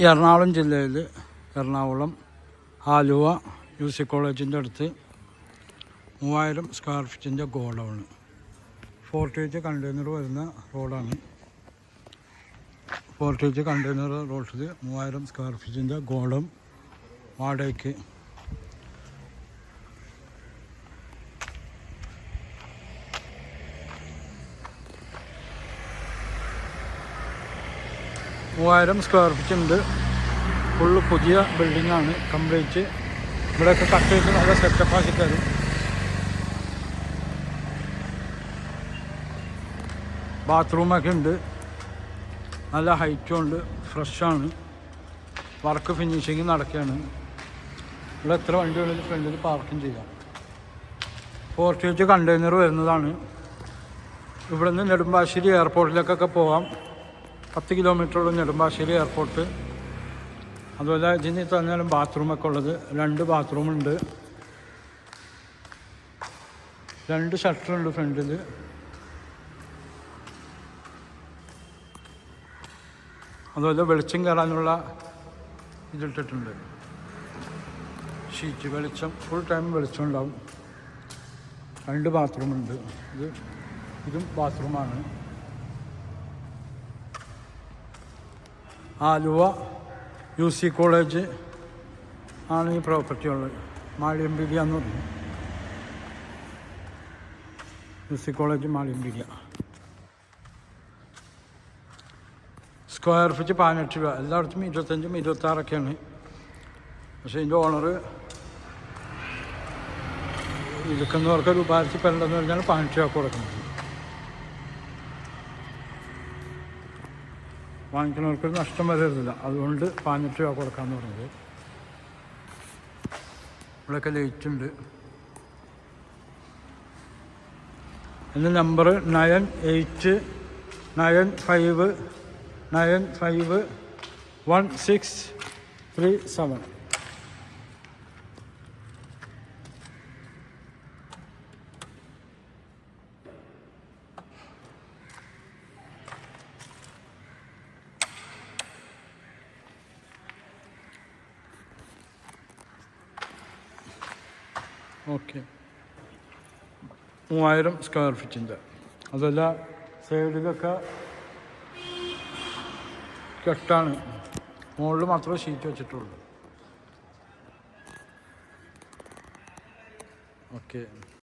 എറണാകുളം ജില്ലയിൽ എറണാകുളം ആലുവ UC കോളേജിൻ്റെ അടുത്ത് 3000 സ്ക്വയർ ഫീറ്റിൻ്റെ ഗോഡൗൺ. 40 കണ്ടെയ്നർ വരുന്ന റോഡാണ്. 40 കണ്ടെയ്നർ റോഡിൽ 3000 സ്ക്വയർ ഫീറ്റിൻ്റെ ഗോഡൗൺ വാടകയ്ക്ക്. സ്ക്വയർ ഫീറ്റ് ഉണ്ട്. ഫുള്ള് പുതിയ ബിൽഡിങ്ങാണ് കംപ്ലീറ്റ്. ഇവിടെയൊക്കെ കട്ട് ചെയ്ത് നല്ല സെറ്റപ്പ് ആക്കി തരും. ബാത്റൂമൊക്കെ ഉണ്ട്, നല്ല ഹൈറ്റും ഉണ്ട്, ഫ്രഷാണ്. വർക്ക് ഫിനിഷിങ് നടക്കുകയാണ്. ഇവിടെ എത്ര വണ്ടികളിൽ ഫ്രണ്ടിൽ പാർക്കിംഗ് ചെയ്യാം. 40 കണ്ടെയ്നർ വരുന്നതാണ്. ഇവിടെ നിന്ന് നെടുമ്പാശ്ശേരി എയർപോർട്ടിലേക്കൊക്കെ പോകാം. 10 കിലോമീറ്ററുള്ള നെടുമ്പാശ്ശേരി എയർപോർട്ട്. അതുപോലെ ഇതിന് തന്നെയാണ് ബാത്റൂമൊക്കെ ഉള്ളത്. 2 ബാത്റൂമുണ്ട്, 2 ഷട്ടറുണ്ട് ഫ്രണ്ടിൽ. അതുപോലെ വെളിച്ചം കയറാനുള്ള ഇതിട്ടിട്ടുണ്ട്, ഷീറ്റ്. വെളിച്ചം ഫുൾ ടൈം വെളിച്ചം ഉണ്ടാവും. 2 ബാത്റൂമുണ്ട്. ഇതും ബാത്റൂമാണ്. ആലുവ UC കോളേജ് ആണ് ഈ പ്രോപ്പർട്ടി ഉള്ളത്. മാളിയമ്പീഡിയ എന്ന് പറഞ്ഞു. UC കോളേജ് മാളിയമ്പീഡിയ. സ്ക്വയർ ഫീറ്റ് 18 രൂപ. എല്ലായിടത്തും 25, 26 പക്ഷേ ഇതിൻ്റെ ഓണർ ഇരിക്കുന്നവർക്ക് രൂപായിരത്തി പെരണ്ടെന്ന് പറഞ്ഞാൽ 18 രൂപ കൊടുക്കുന്നത്. വാങ്ങിക്കുന്നവർക്ക് നഷ്ടം വരരുതില്ല, അതുകൊണ്ട് 18 രൂപ കൊടുക്കാമെന്ന് പറഞ്ഞത്. ഇവിടെയൊക്കെ ലൈറ്റുണ്ട്. എൻ്റെ നമ്പർ 9895951637. Okay, 3000 square ഫീറ്റിൻ്റെ. അതല്ല, സൈഡിലൊക്കെ കെട്ടാണ്. മുകളിൽ മാത്രമേ ഷീറ്റ് വെച്ചിട്ടുള്ളൂ. ഓക്കെ.